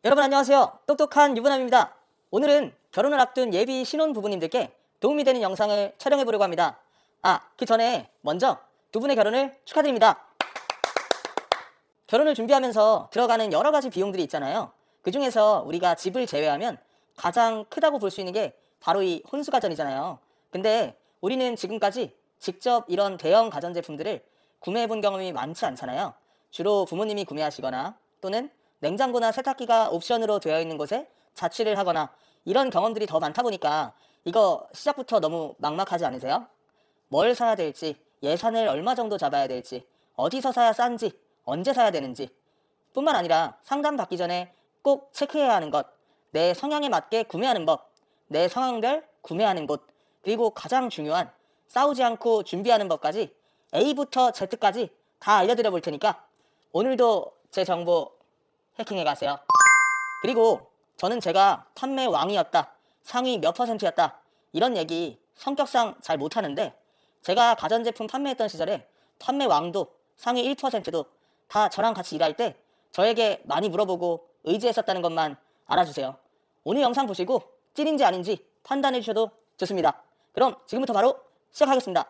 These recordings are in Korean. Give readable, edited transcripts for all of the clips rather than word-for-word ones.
여러분 안녕하세요. 똑똑한 유부남입니다. 오늘은 결혼을 앞둔 예비 신혼 부부님들께 도움이 되는 영상을 촬영해 보려고 합니다. 그 전에 먼저 두 분의 결혼을 축하드립니다. 결혼을 준비하면서 들어가는 여러 가지 비용들이 있잖아요. 그 중에서 우리가 집을 제외하면 가장 크다고 볼 수 있는 게 바로 이 혼수가전이잖아요. 근데 우리는 지금까지 직접 이런 대형 가전제품들을 구매해 본 경험이 많지 않잖아요. 주로 부모님이 구매하시거나 또는 냉장고나 세탁기가 옵션으로 되어 있는 곳에 자취를 하거나 이런 경험들이 더 많다 보니까 이거 시작부터 너무 막막하지 않으세요? 뭘 사야 될지, 예산을 얼마 정도 잡아야 될지, 어디서 사야 싼지, 언제 사야 되는지 뿐만 아니라 상담 받기 전에 꼭 체크해야 하는 것, 내 성향에 맞게 구매하는 법, 내 상황별 구매하는 곳, 그리고 가장 중요한 싸우지 않고 준비하는 법까지 A부터 Z까지 다 알려드려 볼 테니까 오늘도 제 정보 해킹해 가세요. 그리고 저는 제가 판매 왕이었다, 상위 몇 %였다 이런 얘기 성격상 잘 못하는데 제가 가전제품 판매했던 시절에 판매 왕도 상위 1%도 다 저랑 같이 일할 때 저에게 많이 물어보고 의지했었다는 것만 알아주세요. 오늘 영상 보시고 찐인지 아닌지 판단해 주셔도 좋습니다. 그럼 지금부터 바로 시작하겠습니다.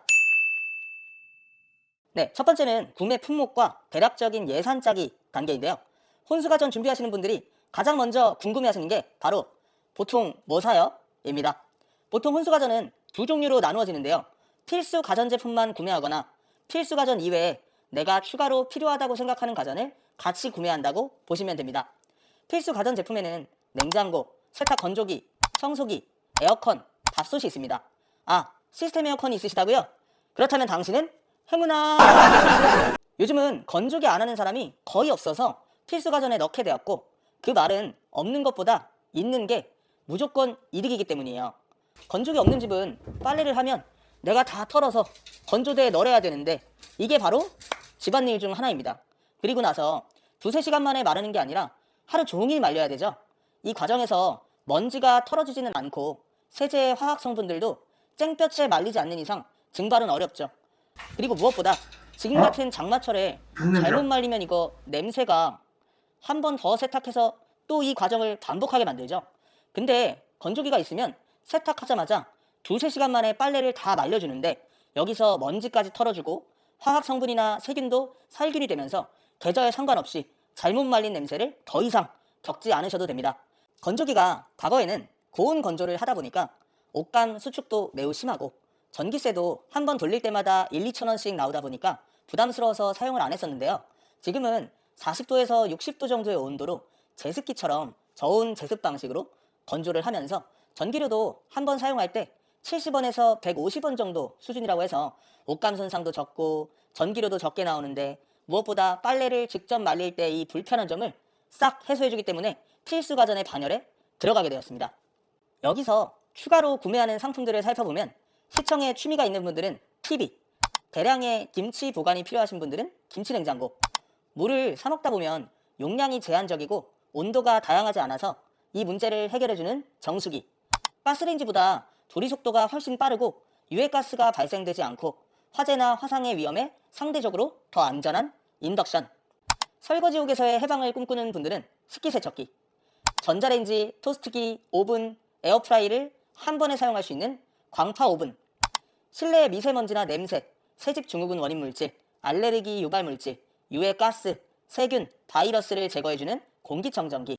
네, 첫 번째는 구매 품목과 대략적인 예산 짜기 단계인데요. 혼수가전 준비하시는 분들이 가장 먼저 궁금해하시는 게 바로 보통 뭐 사요? 입니다. 보통 혼수가전은 두 종류로 나누어지는데요. 필수 가전제품만 구매하거나 필수 가전 이외에 내가 추가로 필요하다고 생각하는 가전을 같이 구매한다고 보시면 됩니다. 필수 가전제품에는 냉장고, 세탁 건조기, 청소기, 에어컨, 밥솥이 있습니다. 시스템 에어컨이 있으시다고요? 그렇다면 당신은 행운아! 요즘은 건조기 안 하는 사람이 거의 없어서 필수 가전에 넣게 되었고 그 말은 없는 것보다 있는 게 무조건 이득이기 때문이에요. 건조기 없는 집은 빨래를 하면 내가 다 털어서 건조대에 넣어야 되는데 이게 바로 집안일 중 하나입니다. 그리고 나서 두세 시간 만에 마르는 게 아니라 하루 종일 말려야 되죠. 이 과정에서 먼지가 털어지지는 않고 세제의 화학 성분들도 쨍볕에 말리지 않는 이상 증발은 어렵죠. 그리고 무엇보다 지금 같은 장마철에 잘못 말리면 이거 냄새가 한 번 더 세탁해서 또 이 과정을 반복하게 만들죠. 근데 건조기가 있으면 세탁하자마자 두세 시간 만에 빨래를 다 말려주는데 여기서 먼지까지 털어주고 화학 성분이나 세균도 살균이 되면서 계절에 상관없이 잘못 말린 냄새를 더 이상 겪지 않으셔도 됩니다. 건조기가 과거에는 고온 건조를 하다 보니까 옷감 수축도 매우 심하고 전기세도 한 번 돌릴 때마다 1, 2천 원씩 나오다 보니까 부담스러워서 사용을 안 했었는데요. 지금은 40도에서 60도 정도의 온도로 제습기처럼 저온 제습 방식으로 건조를 하면서 전기료도 한 번 사용할 때 70원에서 150원 정도 수준이라고 해서 옷감 손상도 적고 전기료도 적게 나오는데 무엇보다 빨래를 직접 말릴 때 이 불편한 점을 싹 해소해주기 때문에 필수 가전의 반열에 들어가게 되었습니다. 여기서 추가로 구매하는 상품들을 살펴보면 시청에 취미가 있는 분들은 TV, 대량의 김치 보관이 필요하신 분들은 김치냉장고, 물을 사 먹다 보면 용량이 제한적이고 온도가 다양하지 않아서 이 문제를 해결해주는 정수기, 가스레인지보다 조리 속도가 훨씬 빠르고 유해가스가 발생되지 않고 화재나 화상의 위험에 상대적으로 더 안전한 인덕션, 설거지옥에서의 해방을 꿈꾸는 분들은 식기세척기, 전자레인지, 토스트기, 오븐, 에어프라이를 한 번에 사용할 수 있는 광파 오븐, 실내의 미세먼지나 냄새, 새집 증후군 원인 물질, 알레르기 유발 물질, 유해가스, 세균, 바이러스를 제거해주는 공기청정기,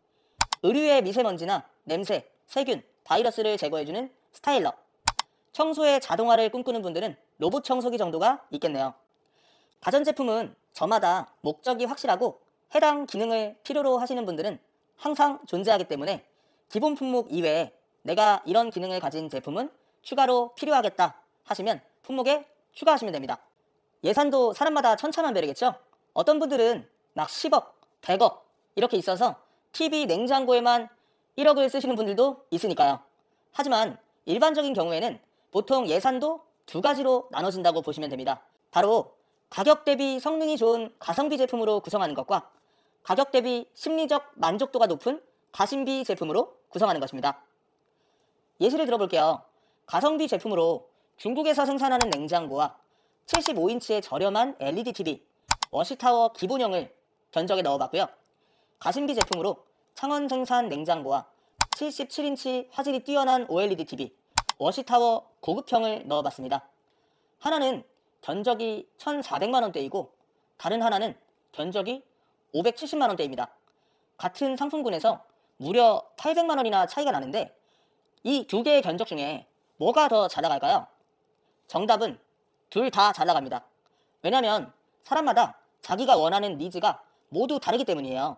의류의 미세먼지나 냄새, 세균, 바이러스를 제거해주는 스타일러, 청소의 자동화를 꿈꾸는 분들은 로봇 청소기 정도가 있겠네요. 가전제품은 저마다 목적이 확실하고 해당 기능을 필요로 하시는 분들은 항상 존재하기 때문에 기본 품목 이외에 내가 이런 기능을 가진 제품은 추가로 필요하겠다 하시면 품목에 추가하시면 됩니다. 예산도 사람마다 천차만별이겠죠? 어떤 분들은 막 10억, 100억 이렇게 있어서 TV, 냉장고에만 1억을 쓰시는 분들도 있으니까요. 하지만 일반적인 경우에는 보통 예산도 두 가지로 나눠진다고 보시면 됩니다. 바로 가격 대비 성능이 좋은 가성비 제품으로 구성하는 것과 가격 대비 심리적 만족도가 높은 가심비 제품으로 구성하는 것입니다. 예시를 들어볼게요. 가성비 제품으로 중국에서 생산하는 냉장고와 75인치의 저렴한 LED TV, 워시타워 기본형을 견적에 넣어봤고요. 가심비 제품으로 창원 생산 냉장고와 77인치 화질이 뛰어난 OLED TV, 워시타워 고급형을 넣어봤습니다. 하나는 견적이 1,400만원대이고 다른 하나는 견적이 570만원대입니다. 같은 상품군에서 무려 800만원이나 차이가 나는데 이 두 개의 견적 중에 뭐가 더 잘 나갈까요? 정답은 둘 다 잘 나갑니다. 왜냐면 사람마다 자기가 원하는 니즈가 모두 다르기 때문이에요.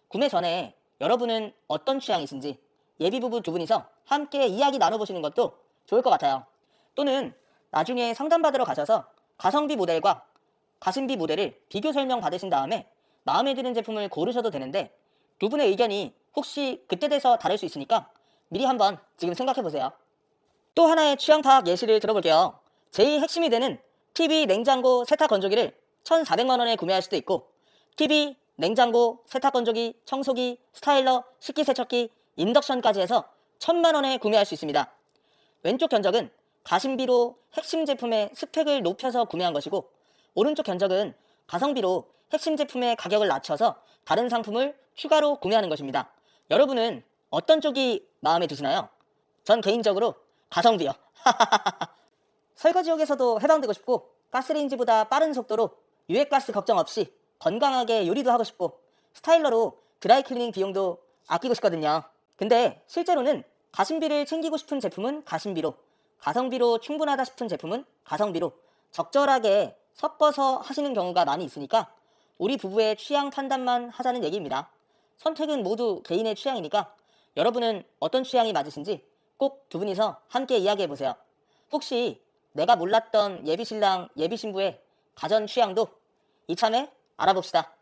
구매 전에 여러분은 어떤 취향이신지 예비부부 두 분이서 함께 이야기 나눠보시는 것도 좋을 것 같아요. 또는 나중에 상담받으러 가셔서 가성비 모델과 가심비 모델을 비교 설명 받으신 다음에 마음에 드는 제품을 고르셔도 되는데 두 분의 의견이 혹시 그때 돼서 다를 수 있으니까 미리 한번 지금 생각해보세요. 또 하나의 취향 파악 예시를 들어볼게요. 제일 핵심이 되는 TV, 냉장고, 세탁 건조기를 1,400만원에 구매할 수도 있고 TV, 냉장고, 세탁 건조기, 청소기, 스타일러, 식기세척기, 인덕션까지 해서 1,000만원에 구매할 수 있습니다. 왼쪽 견적은 가심비로 핵심 제품의 스펙을 높여서 구매한 것이고 오른쪽 견적은 가성비로 핵심 제품의 가격을 낮춰서 다른 상품을 추가로 구매하는 것입니다. 여러분은 어떤 쪽이 마음에 드시나요? 전 개인적으로 가성비요. 설거지욕에서도 해방되고 싶고 가스레인지보다 빠른 속도로 유해가스 걱정 없이 건강하게 요리도 하고 싶고 스타일러로 드라이클리닝 비용도 아끼고 싶거든요. 근데 실제로는 가심비를 챙기고 싶은 제품은 가심비로, 가성비로 충분하다 싶은 제품은 가성비로 적절하게 섞어서 하시는 경우가 많이 있으니까 우리 부부의 취향 판단만 하자는 얘기입니다. 선택은 모두 개인의 취향이니까 여러분은 어떤 취향이 맞으신지 꼭 두 분이서 함께 이야기해보세요. 혹시 내가 몰랐던 예비신랑, 예비신부의 가전 취향도 이참에 알아봅시다.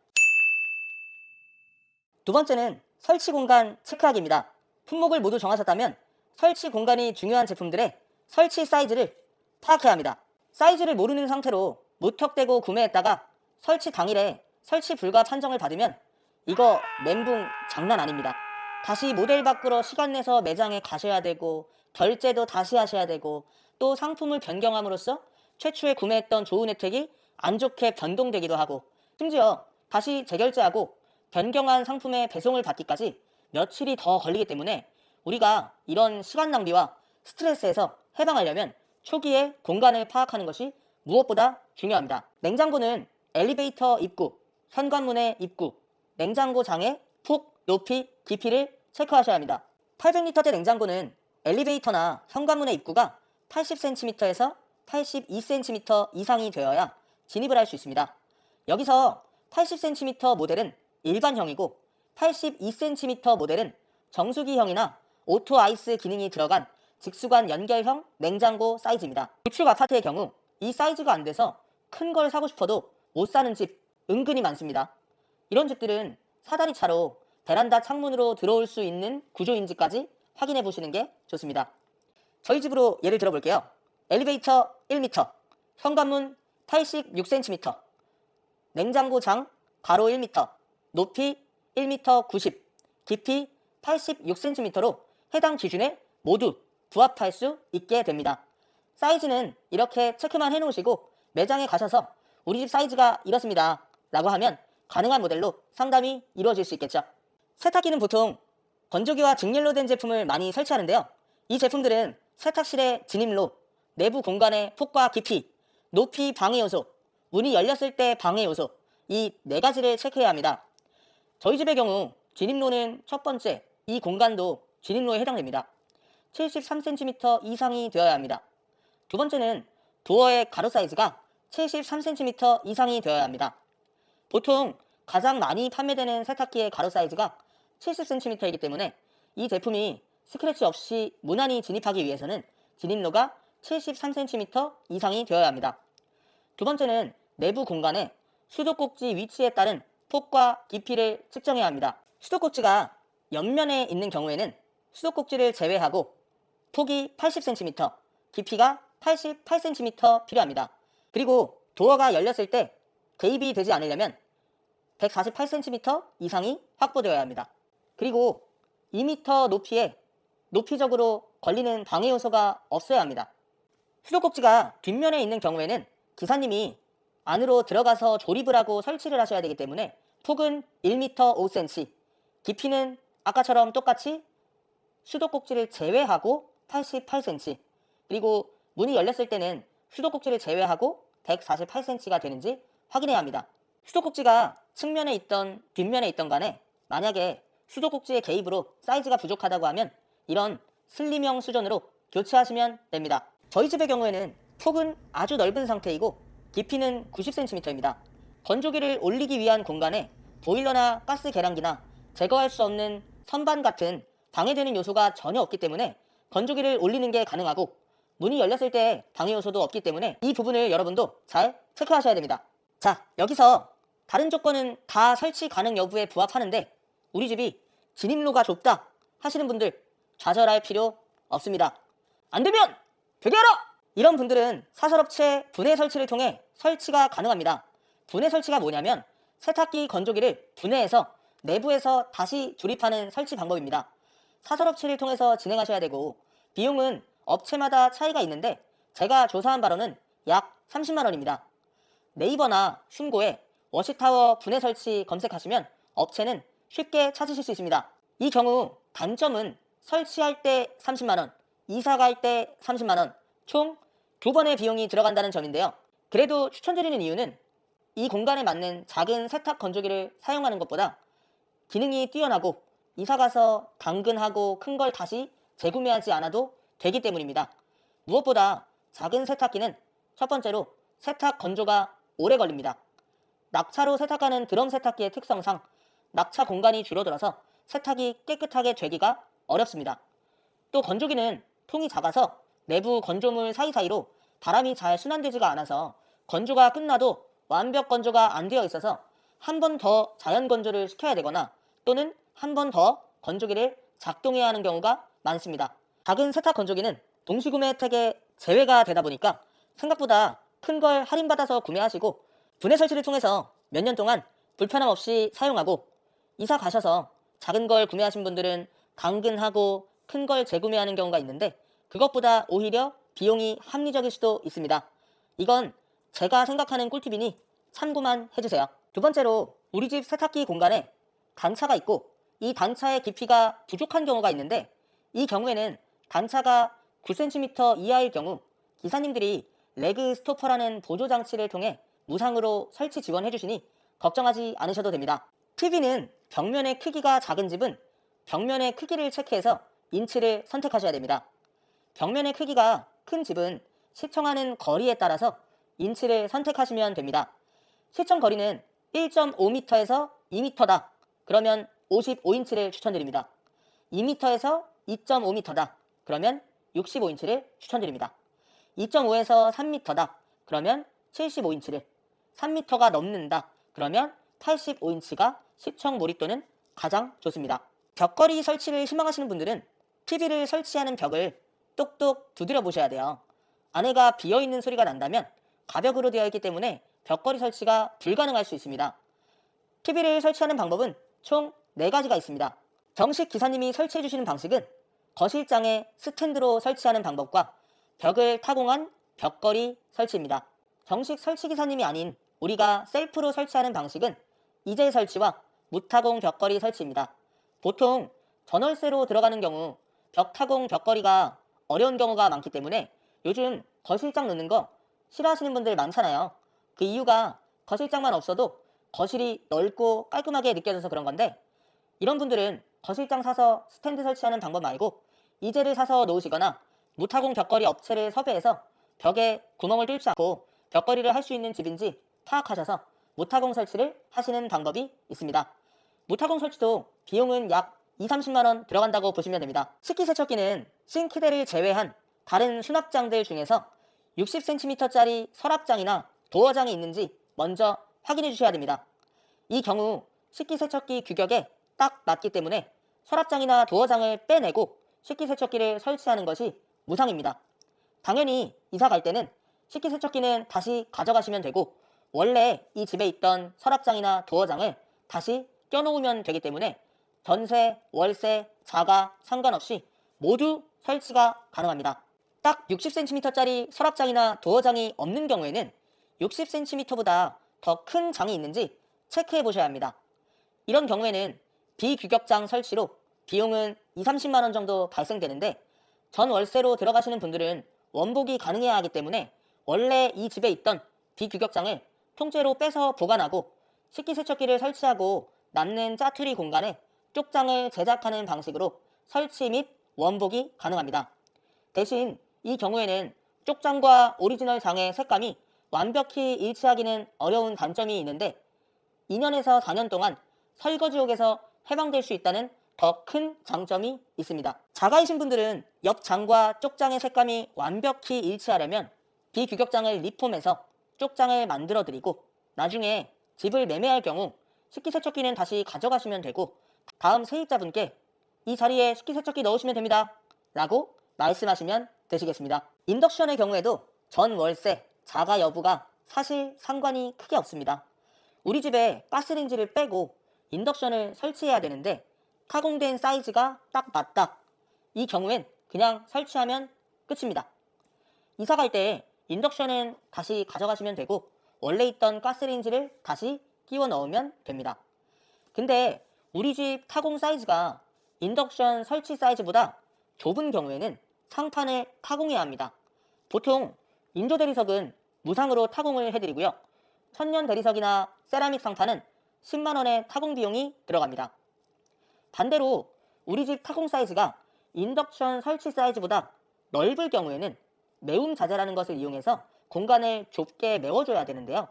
두 번째는 설치 공간 체크하기입니다. 품목을 모두 정하셨다면 설치 공간이 중요한 제품들의 설치 사이즈를 파악해야 합니다. 사이즈를 모르는 상태로 무턱대고 구매했다가 설치 당일에 설치 불가 판정을 받으면 이거 멘붕 장난 아닙니다. 다시 모델 바꾸러 시간 내서 매장에 가셔야 되고 결제도 다시 하셔야 되고 또 상품을 변경함으로써 최초에 구매했던 좋은 혜택이 안 좋게 변동되기도 하고 심지어 다시 재결제하고 변경한 상품의 배송을 받기까지 며칠이 더 걸리기 때문에 우리가 이런 시간 낭비와 스트레스에서 해방하려면 초기에 공간을 파악하는 것이 무엇보다 중요합니다. 냉장고는 엘리베이터 입구, 현관문의 입구, 냉장고 장의 폭, 높이, 깊이를 체크하셔야 합니다. 800리터대 냉장고는 엘리베이터나 현관문의 입구가 80cm에서 82cm 이상이 되어야 진입을 할 수 있습니다. 여기서 80cm 모델은 일반형이고 82cm 모델은 정수기형이나 오토 아이스 기능이 들어간 직수관 연결형 냉장고 사이즈입니다. 구축 아파트의 경우 이 사이즈가 안 돼서 큰 걸 사고 싶어도 못 사는 집 은근히 많습니다. 이런 집들은 사다리 차로 베란다 창문으로 들어올 수 있는 구조인지까지 확인해 보시는 게 좋습니다. 저희 집으로 예를 들어 볼게요. 엘리베이터 1m, 현관문 86cm, 냉장고 장 가로 1m, 높이 1m 90, 깊이 86cm로 해당 기준에 모두 부합할 수 있게 됩니다. 사이즈는 이렇게 체크만 해놓으시고 매장에 가셔서 우리 집 사이즈가 이렇습니다 라고 하면 가능한 모델로 상담이 이루어질 수 있겠죠. 세탁기는 보통 건조기와 직렬로 된 제품을 많이 설치하는데요. 이 제품들은 세탁실의 진입로, 내부 공간의 폭과 깊이, 높이 방해 요소, 문이 열렸을 때 방해 요소 이 네 가지를 체크해야 합니다. 저희 집의 경우 진입로는 첫 번째, 이 공간도 진입로에 해당됩니다. 73cm 이상이 되어야 합니다. 두 번째는 도어의 가로 사이즈가 73cm 이상이 되어야 합니다. 보통 가장 많이 판매되는 세탁기의 가로 사이즈가 70cm이기 때문에 이 제품이 스크래치 없이 무난히 진입하기 위해서는 진입로가 73cm 이상이 되어야 합니다. 두 번째는 내부 공간의 수도꼭지 위치에 따른 폭과 깊이를 측정해야 합니다. 수도꼭지가 옆면에 있는 경우에는 수도꼭지를 제외하고 폭이 80cm, 깊이가 88cm 필요합니다. 그리고 도어가 열렸을 때 개입이 되지 않으려면 148cm 이상이 확보되어야 합니다. 그리고 2m 높이에 높이적으로 걸리는 방해 요소가 없어야 합니다. 수도꼭지가 뒷면에 있는 경우에는 기사님이 안으로 들어가서 조립을 하고 설치를 하셔야 되기 때문에 폭은 1m 5cm, 깊이는 아까처럼 똑같이 수도꼭지를 제외하고 88cm, 그리고 문이 열렸을 때는 수도꼭지를 제외하고 148cm가 되는지 확인해야 합니다. 수도꼭지가 측면에 있던 뒷면에 있던 간에 만약에 수도꼭지의 개입으로 사이즈가 부족하다고 하면 이런 슬림형 수전으로 교체하시면 됩니다. 저희 집의 경우에는 폭은 아주 넓은 상태이고 깊이는 90cm입니다. 건조기를 올리기 위한 공간에 보일러나 가스 계량기나 제거할 수 없는 선반 같은 방해되는 요소가 전혀 없기 때문에 건조기를 올리는 게 가능하고, 문이 열렸을 때 방해 요소도 없기 때문에 이 부분을 여러분도 잘 체크하셔야 됩니다. 자, 여기서 다른 조건은 다 설치 가능 여부에 부합하는데 우리 집이 진입로가 좁다 하시는 분들 좌절할 필요 없습니다. 안 되면 되게 하라! 이런 분들은 사설업체 분해 설치를 통해 설치가 가능합니다. 분해 설치가 뭐냐면 세탁기, 건조기를 분해해서 내부에서 다시 조립하는 설치 방법입니다. 사설업체를 통해서 진행하셔야 되고 비용은 업체마다 차이가 있는데 제가 조사한 바로는 약 30만 원입니다. 네이버나 숨고에 워시타워 분해 설치 검색하시면 업체는 쉽게 찾으실 수 있습니다. 이 경우 단점은 설치할 때 30만 원, 이사 갈 때 30만 원, 총 2번의 비용이 들어간다는 점인데요. 그래도 추천드리는 이유는 이 공간에 맞는 작은 세탁 건조기를 사용하는 것보다 기능이 뛰어나고 이사가서 당근하고 큰 걸 다시 재구매하지 않아도 되기 때문입니다. 무엇보다 작은 세탁기는 첫 번째로 세탁 건조가 오래 걸립니다. 낙차로 세탁하는 드럼 세탁기의 특성상 낙차 공간이 줄어들어서 세탁이 깨끗하게 되기가 어렵습니다. 또 건조기는 통이 작아서 내부 건조물 사이사이로 바람이 잘 순환되지가 않아서 건조가 끝나도 완벽 건조가 안 되어 있어서 한 번 더 자연 건조를 시켜야 되거나 또는 한 번 더 건조기를 작동해야 하는 경우가 많습니다. 작은 세탁 건조기는 동시구매 혜택에 제외가 되다 보니까 생각보다 큰 걸 할인받아서 구매하시고 분해 설치를 통해서 몇 년 동안 불편함 없이 사용하고, 이사 가셔서 작은 걸 구매하신 분들은 당근하고 큰 걸 재구매하는 경우가 있는데 그것보다 오히려 비용이 합리적일 수도 있습니다. 이건 제가 생각하는 꿀팁이니 참고만 해주세요. 두 번째로 우리 집 세탁기 공간에 단차가 있고 이 단차의 깊이가 부족한 경우가 있는데 이 경우에는 단차가 9cm 이하일 경우 기사님들이 레그 스토퍼라는 보조장치를 통해 무상으로 설치 지원해 주시니 걱정하지 않으셔도 됩니다. TV는 벽면의 크기가 작은 집은 벽면의 크기를 체크해서 인치를 선택하셔야 됩니다. 벽면의 크기가 큰 집은 시청하는 거리에 따라서 인치를 선택하시면 됩니다. 시청 거리는 1.5m에서 2m다. 그러면 55인치를 추천드립니다. 2m에서 2.5m다. 그러면 65인치를 추천드립니다. 2.5에서 3m다. 그러면 75인치를, 3m가 넘는다. 그러면 85인치가 시청 몰입도는 가장 좋습니다. 벽걸이 설치를 희망하시는 분들은 TV를 설치하는 벽을 똑똑 두드려 보셔야 돼요. 안에가 비어있는 소리가 난다면 가벽으로 되어 있기 때문에 벽걸이 설치가 불가능할 수 있습니다. TV를 설치하는 방법은 총 4가지가 있습니다. 정식 기사님이 설치해 주시는 방식은 거실장에 스탠드로 설치하는 방법과 벽을 타공한 벽걸이 설치입니다. 정식 설치 기사님이 아닌 우리가 셀프로 설치하는 방식은 이젤 설치와 무타공 벽걸이 설치입니다. 보통 전월세로 들어가는 경우 벽 타공 벽걸이가 어려운 경우가 많기 때문에 요즘 거실장 넣는 거 싫어하시는 분들 많잖아요. 그 이유가 거실장만 없어도 거실이 넓고 깔끔하게 느껴져서 그런 건데, 이런 분들은 거실장 사서 스탠드 설치하는 방법 말고 이젤을 사서 놓으시거나 무타공 벽걸이 업체를 섭외해서 벽에 구멍을 뚫지 않고 벽걸이를 할 수 있는 집인지 파악하셔서 무타공 설치를 하시는 방법이 있습니다. 무타공 설치도 비용은 약 20-30만 원 들어간다고 보시면 됩니다. 식기세척기는 싱크대를 제외한 다른 수납장들 중에서 60cm짜리 서랍장이나 도어장이 있는지 먼저 확인해 주셔야 됩니다. 이 경우 식기세척기 규격에 딱 맞기 때문에 서랍장이나 도어장을 빼내고 식기세척기를 설치하는 것이 무상입니다. 당연히 이사 갈 때는 식기세척기는 다시 가져가시면 되고 원래 이 집에 있던 서랍장이나 도어장을 다시 껴놓으면 되기 때문에 전세, 월세, 자가 상관없이 모두 설치가 가능합니다. 딱 60cm짜리 서랍장이나 도어장이 없는 경우에는 60cm보다 더 큰 장이 있는지 체크해 보셔야 합니다. 이런 경우에는 비규격장 설치로 비용은 2, 30만 원 정도 발생되는데 전 월세로 들어가시는 분들은 원복이 가능해야 하기 때문에 원래 이 집에 있던 비규격장을 통째로 빼서 보관하고 식기세척기를 설치하고 남는 짜투리 공간에 쪽장을 제작하는 방식으로 설치 및 원복이 가능합니다. 대신 이 경우에는 쪽장과 오리지널 장의 색감이 완벽히 일치하기는 어려운 단점이 있는데 2년에서 4년 동안 설거지옥에서 해방될 수 있다는 더 큰 장점이 있습니다. 자가이신 분들은 옆 장과 쪽장의 색감이 완벽히 일치하려면 비규격장을 리폼해서 쪽장을 만들어 드리고 나중에 집을 매매할 경우 식기세척기는 다시 가져가시면 되고 다음 세입자분께 이 자리에 식기세척기 넣으시면 됩니다 라고 말씀하시면 되시겠습니다. 인덕션의 경우에도 전 월세, 자가 여부가 사실 상관이 크게 없습니다. 우리 집에 가스레인지를 빼고 인덕션을 설치해야 되는데 타공된 사이즈가 딱 맞다. 이 경우엔 그냥 설치하면 끝입니다. 이사 갈 때 인덕션은 다시 가져가시면 되고 원래 있던 가스레인지를 다시 끼워 넣으면 됩니다. 근데 우리 집 타공 사이즈가 인덕션 설치 사이즈보다 좁은 경우에는 상판을 타공해야 합니다. 보통 인조 대리석은 무상으로 타공을 해드리고요. 천년 대리석이나 세라믹 상판은 10만 원의 타공 비용이 들어갑니다. 반대로 우리 집 타공 사이즈가 인덕션 설치 사이즈보다 넓을 경우에는 메움 자재라는 것을 이용해서 공간을 좁게 메워줘야 되는데요.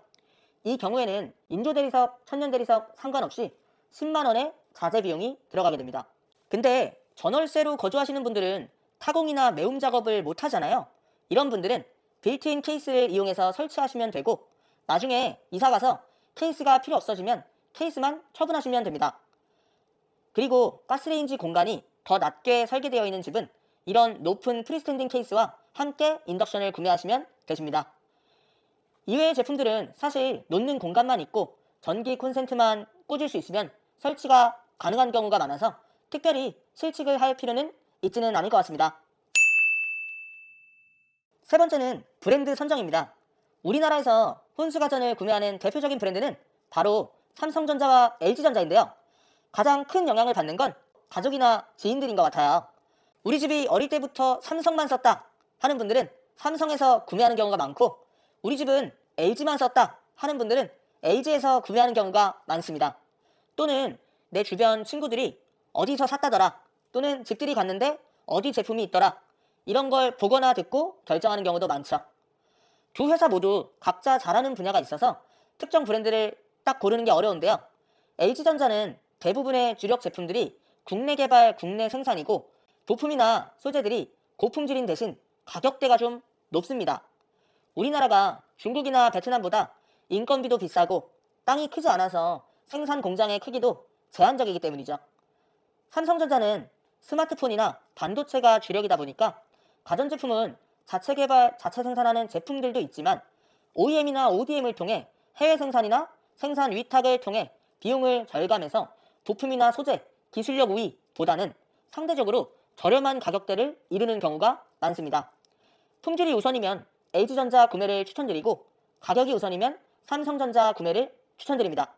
이 경우에는 인조 대리석, 천년 대리석 상관없이 10만 원의 자재 비용이 들어가게 됩니다. 근데 전월세로 거주하시는 분들은 타공이나 메움 작업을 못 하잖아요. 이런 분들은 빌트인 케이스를 이용해서 설치하시면 되고 나중에 이사가서 케이스가 필요 없어지면 케이스만 처분하시면 됩니다. 그리고 가스레인지 공간이 더 낮게 설계되어 있는 집은 이런 높은 프리스탠딩 케이스와 함께 인덕션을 구매하시면 되십니다. 이외의 제품들은 사실 놓는 공간만 있고 전기 콘센트만 꽂을 수 있으면 설치가 가능한 경우가 많아서 특별히 실측을 할 필요는 있지는 않을 것 같습니다. 세 번째는 브랜드 선정입니다. 우리나라에서 혼수가전을 구매하는 대표적인 브랜드는 바로 삼성전자와 LG전자인데요. 가장 큰 영향을 받는 건 가족이나 지인들인 것 같아요. 우리 집이 어릴 때부터 삼성만 썼다 하는 분들은 삼성에서 구매하는 경우가 많고 우리 집은 LG만 썼다 하는 분들은 LG에서 구매하는 경우가 많습니다. 또는 내 주변 친구들이 어디서 샀다더라 또는 집들이 갔는데 어디 제품이 있더라 이런 걸 보거나 듣고 결정하는 경우도 많죠. 두 회사 모두 각자 잘하는 분야가 있어서 특정 브랜드를 딱 고르는 게 어려운데요. LG전자는 대부분의 주력 제품들이 국내 개발, 국내 생산이고 부품이나 소재들이 고품질인 대신 가격대가 좀 높습니다. 우리나라가 중국이나 베트남보다 인건비도 비싸고 땅이 크지 않아서 생산 공장의 크기도 제한적이기 때문이죠. 삼성전자는 스마트폰이나 반도체가 주력이다 보니까 가전제품은 자체 개발, 자체 생산하는 제품들도 있지만 OEM이나 ODM을 통해 해외 생산이나 생산 위탁을 통해 비용을 절감해서 부품이나 소재, 기술력 우위보다는 상대적으로 저렴한 가격대를 이루는 경우가 많습니다. 품질이 우선이면 LG전자 구매를 추천드리고 가격이 우선이면 삼성전자 구매를 추천드립니다.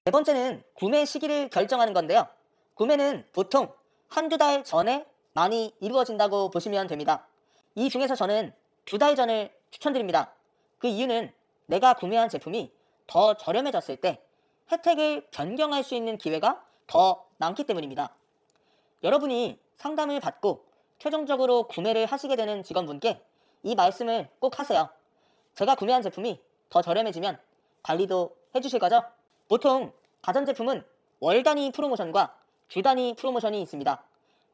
네 번째는 구매 시기를 결정하는 건데요. 구매는 보통 한두 달 전에 많이 이루어진다고 보시면 됩니다. 이 중에서 저는 2달 전을 추천드립니다. 그 이유는 내가 구매한 제품이 더 저렴해졌을 때 혜택을 변경할 수 있는 기회가 더 많기 때문입니다. 여러분이 상담을 받고 최종적으로 구매를 하시게 되는 직원분께 이 말씀을 꼭 하세요. 제가 구매한 제품이 더 저렴해지면 관리도 해주실 거죠? 보통 가전제품은 월 단위 프로모션과 주 단위 프로모션이 있습니다.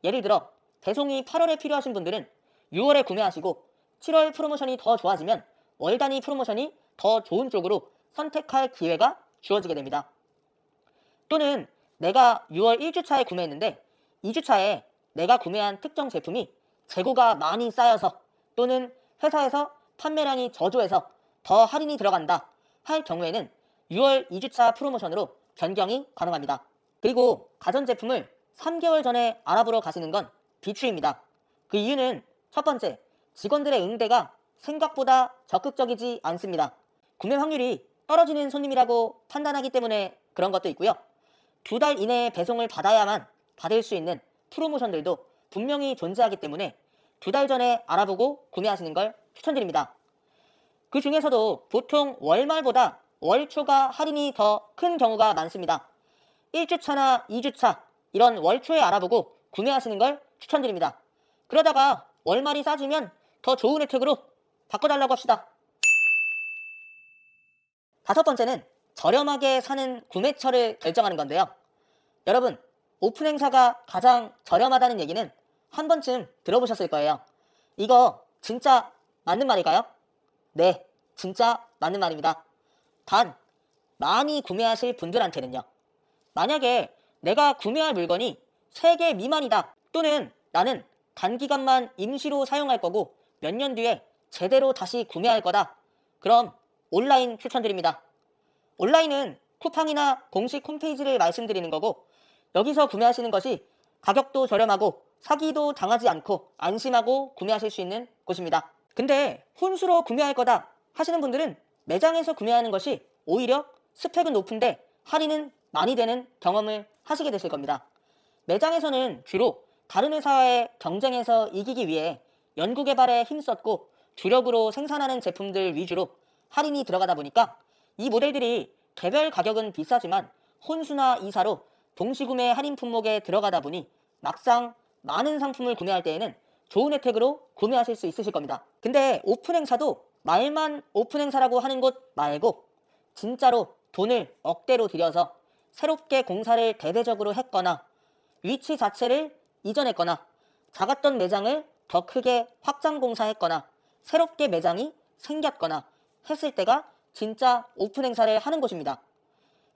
예를 들어 배송이 8월에 필요하신 분들은 6월에 구매하시고 7월 프로모션이 더 좋아지면 월 단위 프로모션이 더 좋은 쪽으로 선택할 기회가 주어지게 됩니다. 또는 내가 6월 1주차에 구매했는데 2주차에 내가 구매한 특정 제품이 재고가 많이 쌓여서 또는 회사에서 판매량이 저조해서 더 할인이 들어간다 할 경우에는 6월 2주차 프로모션으로 변경이 가능합니다. 그리고 가전제품을 3개월 전에 알아보러 가시는 건 비추입니다. 그 이유는 첫 번째, 직원들의 응대가 생각보다 적극적이지 않습니다. 구매 확률이 떨어지는 손님이라고 판단하기 때문에 그런 것도 있고요. 2달 이내에 배송을 받아야만 받을 수 있는 프로모션들도 분명히 존재하기 때문에 2달 전에 알아보고 구매하시는 걸 추천드립니다. 그 중에서도 보통 월말보다 월초가 할인이 더 큰 경우가 많습니다. 1주차나 2주차 이런 월초에 알아보고 구매하시는 걸 추천드립니다. 그러다가 월말이 싸지면 더 좋은 혜택으로 바꿔달라고 합시다. 5번째는 저렴하게 사는 구매처를 결정하는 건데요. 여러분, 오픈 행사가 가장 저렴하다는 얘기는 한 번쯤 들어보셨을 거예요. 이거 진짜 맞는 말일까요? 네, 진짜 맞는 말입니다. 단, 많이 구매하실 분들한테는요. 만약에 내가 구매할 물건이 3개 미만이다, 또는 나는 단기간만 임시로 사용할 거고 몇 년 뒤에 제대로 다시 구매할 거다, 그럼 온라인 추천드립니다. 온라인은 쿠팡이나 공식 홈페이지를 말씀드리는 거고, 여기서 구매하시는 것이 가격도 저렴하고 사기도 당하지 않고 안심하고 구매하실 수 있는 곳입니다. 근데 혼수로 구매할 거다 하시는 분들은 매장에서 구매하는 것이 오히려 스펙은 높은데 할인은 많이 되는 경험을 하시게 되실 겁니다. 매장에서는 주로 다른 회사와의 경쟁에서 이기기 위해 연구개발에 힘썼고 주력으로 생산하는 제품들 위주로 할인이 들어가다 보니까 이 모델들이 개별 가격은 비싸지만 혼수나 이사로 동시구매 할인 품목에 들어가다 보니 막상 많은 상품을 구매할 때에는 좋은 혜택으로 구매하실 수 있으실 겁니다. 근데 오픈 행사도 말만 오픈 행사라고 하는 곳 말고 진짜로 돈을 억대로 들여서 새롭게 공사를 대대적으로 했거나 위치 자체를 이전했거나 작았던 매장을 더 크게 확장 공사했거나 새롭게 매장이 생겼거나 했을 때가 진짜 오픈 행사를 하는 곳입니다.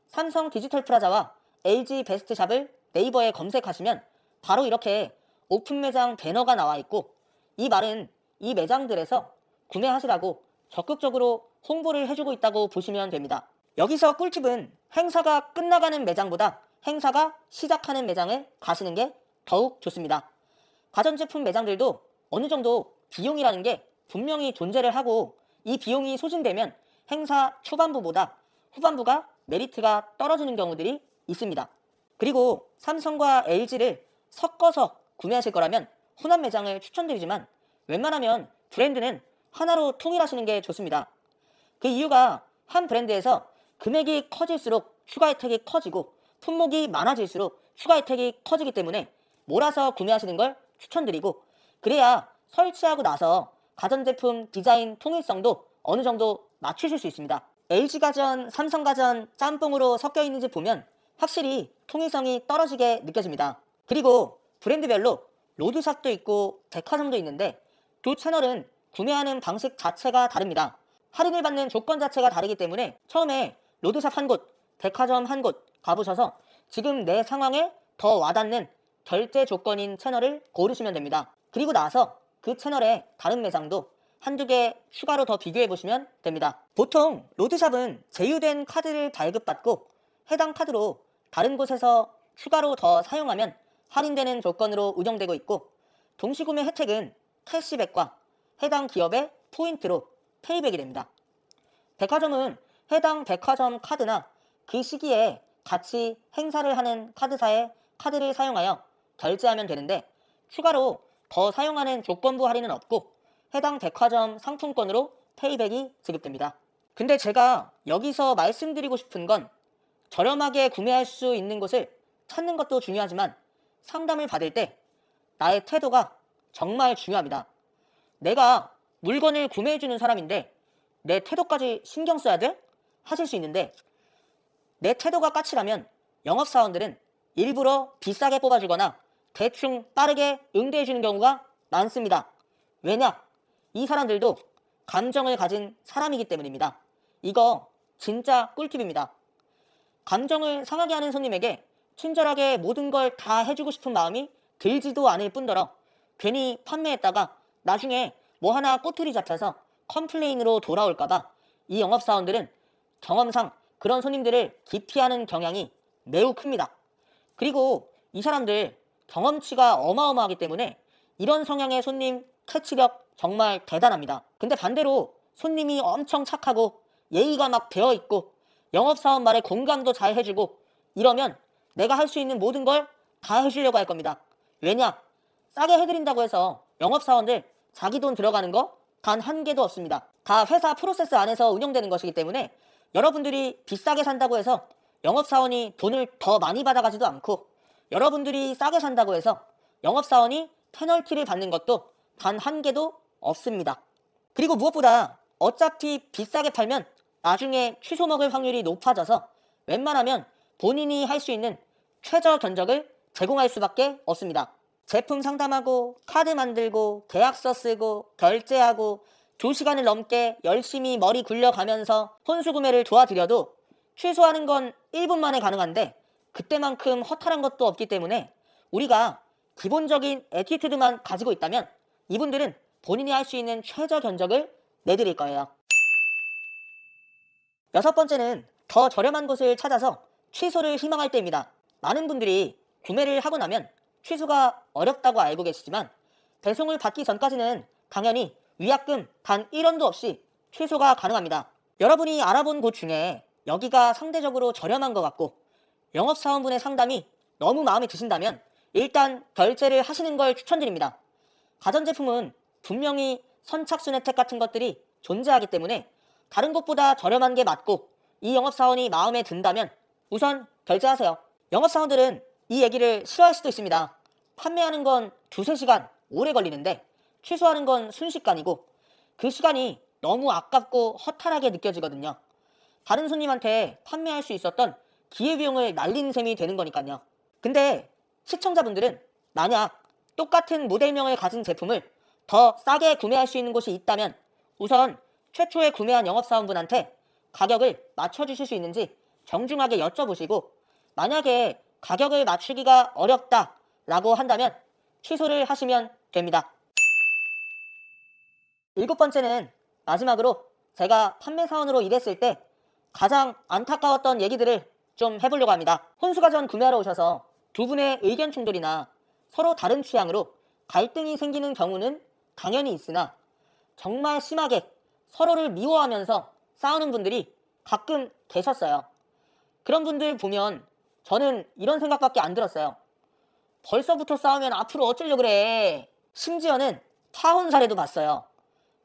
삼성 디지털 프라자와 LG 베스트샵을 네이버에 검색하시면 바로 이렇게 오픈 매장 배너가 나와 있고, 이 말은 이 매장들에서 구매하시라고 적극적으로 홍보를 해주고 있다고 보시면 됩니다. 여기서 꿀팁은 행사가 끝나가는 매장보다 행사가 시작하는 매장을 가시는 게 더욱 좋습니다. 가전제품 매장들도 어느 정도 비용이라는 게 분명히 존재를 하고, 이 비용이 소진되면 행사 초반부보다 후반부가 메리트가 떨어지는 경우들이 있습니다. 그리고 삼성과 LG를 섞어서 구매하실 거라면 혼합 매장을 추천드리지만 웬만하면 브랜드는 하나로 통일하시는 게 좋습니다. 그 이유가 한 브랜드에서 금액이 커질수록 추가 혜택이 커지고 품목이 많아질수록 추가 혜택이 커지기 때문에 몰아서 구매하시는 걸 추천드리고, 그래야 설치하고 나서 가전제품 디자인 통일성도 어느 정도 맞추실 수 있습니다. LG가전, 삼성가전 짬뽕으로 섞여 있는지 보면 확실히 통일성이 떨어지게 느껴집니다. 그리고 브랜드별로 로드샵도 있고 백화점도 있는데 두 채널은 구매하는 방식 자체가 다릅니다. 할인을 받는 조건 자체가 다르기 때문에 처음에 로드샵 한 곳, 백화점 한 곳 가보셔서 지금 내 상황에 더 와닿는 결제 조건인 채널을 고르시면 됩니다. 그리고 나서 그 채널의 다른 매장도 한두 개 추가로 더 비교해 보시면 됩니다. 보통 로드샵은 제휴된 카드를 발급받고 해당 카드로 다른 곳에서 추가로 더 사용하면 할인되는 조건으로 운영되고 있고, 동시구매 혜택은 캐시백과 해당 기업의 포인트로 페이백이 됩니다. 백화점은 해당 백화점 카드나 그 시기에 같이 행사를 하는 카드사의 카드를 사용하여 결제하면 되는데, 추가로 더 사용하는 조건부 할인은 없고 해당 백화점 상품권으로 페이백이 지급됩니다. 근데 제가 여기서 말씀드리고 싶은 건, 저렴하게 구매할 수 있는 곳을 찾는 것도 중요하지만 상담을 받을 때 나의 태도가 정말 중요합니다. 내가 물건을 구매해주는 사람인데 내 태도까지 신경 써야 돼? 하실 수 있는데, 내 태도가 까칠하면 영업사원들은 일부러 비싸게 뽑아주거나 대충 빠르게 응대해주는 경우가 많습니다. 왜냐? 이 사람들도 감정을 가진 사람이기 때문입니다. 이거 진짜 꿀팁입니다. 감정을 상하게 하는 손님에게 친절하게 모든 걸 다 해주고 싶은 마음이 들지도 않을 뿐더러 괜히 판매했다가 나중에 뭐 하나 꼬투리 잡혀서 컴플레인으로 돌아올까봐 이 영업사원들은 경험상 그런 손님들을 기피하는 경향이 매우 큽니다. 그리고 이 사람들 경험치가 어마어마하기 때문에 이런 성향의 손님 캐치력 정말 대단합니다. 근데 반대로 손님이 엄청 착하고 예의가 막 배어있고 영업사원 말에 공감도 잘 해주고 이러면 내가 할 수 있는 모든 걸 다 해주려고 할 겁니다. 왜냐? 싸게 해드린다고 해서 영업사원들 자기 돈 들어가는 거 단 한 개도 없습니다. 다 회사 프로세스 안에서 운영되는 것이기 때문에 여러분들이 비싸게 산다고 해서 영업사원이 돈을 더 많이 받아가지도 않고, 여러분들이 싸게 산다고 해서 영업사원이 페널티를 받는 것도 단 한 개도 없습니다. 그리고 무엇보다 어차피 비싸게 팔면 나중에 취소 먹을 확률이 높아져서 웬만하면 본인이 할 수 있는 최저 견적을 제공할 수밖에 없습니다. 제품 상담하고 카드 만들고 계약서 쓰고 결제하고 2시간을 넘게 열심히 머리 굴려가면서 혼수 구매를 도와드려도 취소하는 건 1분 만에 가능한데 그때만큼 허탈한 것도 없기 때문에 우리가 기본적인 애티튜드만 가지고 있다면 이분들은 본인이 할 수 있는 최저 견적을 내드릴 거예요. 6번째는 더 저렴한 곳을 찾아서 취소를 희망할 때입니다. 많은 분들이 구매를 하고 나면 취소가 어렵다고 알고 계시지만 배송을 받기 전까지는 당연히 위약금 단 1원도 없이 취소가 가능합니다. 여러분이 알아본 곳 중에 여기가 상대적으로 저렴한 것 같고 영업사원분의 상담이 너무 마음에 드신다면 일단 결제를 하시는 걸 추천드립니다. 가전제품은 분명히 선착순 혜택 같은 것들이 존재하기 때문에 다른 곳보다 저렴한 게 맞고 이 영업사원이 마음에 든다면 우선 결제하세요. 영업사원들은 이 얘기를 싫어할 수도 있습니다. 판매하는 건 2-3시간 오래 걸리는데 취소하는 건 순식간이고 그 시간이 너무 아깝고 허탈하게 느껴지거든요. 다른 손님한테 판매할 수 있었던 기회비용을 날린 셈이 되는 거니까요. 근데 시청자분들은 만약 똑같은 모델명을 가진 제품을 더 싸게 구매할 수 있는 곳이 있다면 우선 최초에 구매한 영업사원분한테 가격을 맞춰주실 수 있는지 정중하게 여쭤보시고, 만약에 가격을 맞추기가 어렵다라고 한다면 취소를 하시면 됩니다. 7번째는 마지막으로 제가 판매사원으로 일했을 때 가장 안타까웠던 얘기들을 좀 해보려고 합니다. 혼수가전 구매하러 오셔서 두 분의 의견 충돌이나 서로 다른 취향으로 갈등이 생기는 경우는 당연히 있으나 정말 심하게 서로를 미워하면서 싸우는 분들이 가끔 계셨어요. 그런 분들 보면 저는 이런 생각밖에 안 들었어요. 벌써부터 싸우면 앞으로 어쩌려고 그래. 심지어는 파혼 사례도 봤어요.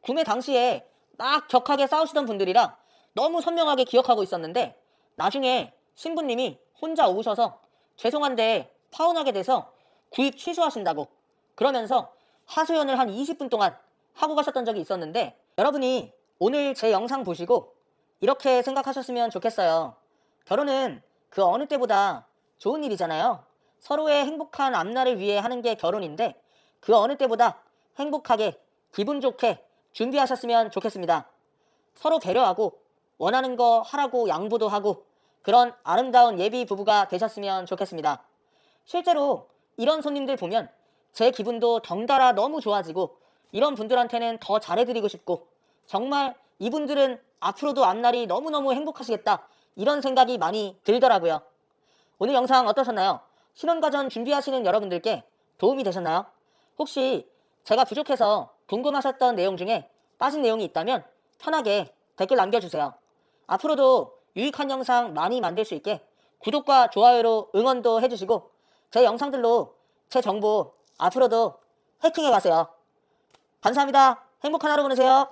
구매 당시에 막 격하게 싸우시던 분들이라 너무 선명하게 기억하고 있었는데 나중에 신부님이 혼자 오셔서 죄송한데 파혼하게 돼서 구입 취소하신다고 그러면서 하소연을 한 20분 동안 하고 가셨던 적이 있었는데, 여러분이 오늘 제 영상 보시고 이렇게 생각하셨으면 좋겠어요. 결혼은 그 어느 때보다 좋은 일이잖아요. 서로의 행복한 앞날을 위해 하는 게 결혼인데 그 어느 때보다 행복하게 기분 좋게 준비하셨으면 좋겠습니다. 서로 배려하고 원하는 거 하라고 양보도 하고 그런 아름다운 예비 부부가 되셨으면 좋겠습니다. 실제로 이런 손님들 보면 제 기분도 덩달아 너무 좋아지고 이런 분들한테는 더 잘해드리고 싶고 정말 이분들은 앞으로도 앞날이 너무너무 행복하시겠다 이런 생각이 많이 들더라고요. 오늘 영상 어떠셨나요? 신혼가전 준비하시는 여러분들께 도움이 되셨나요? 혹시 제가 부족해서 궁금하셨던 내용 중에 빠진 내용이 있다면 편하게 댓글 남겨주세요. 앞으로도 유익한 영상 많이 만들 수 있게 구독과 좋아요로 응원도 해주시고 제 영상들로 제 정보 앞으로도 해킹해 가세요. 감사합니다. 행복한 하루 보내세요.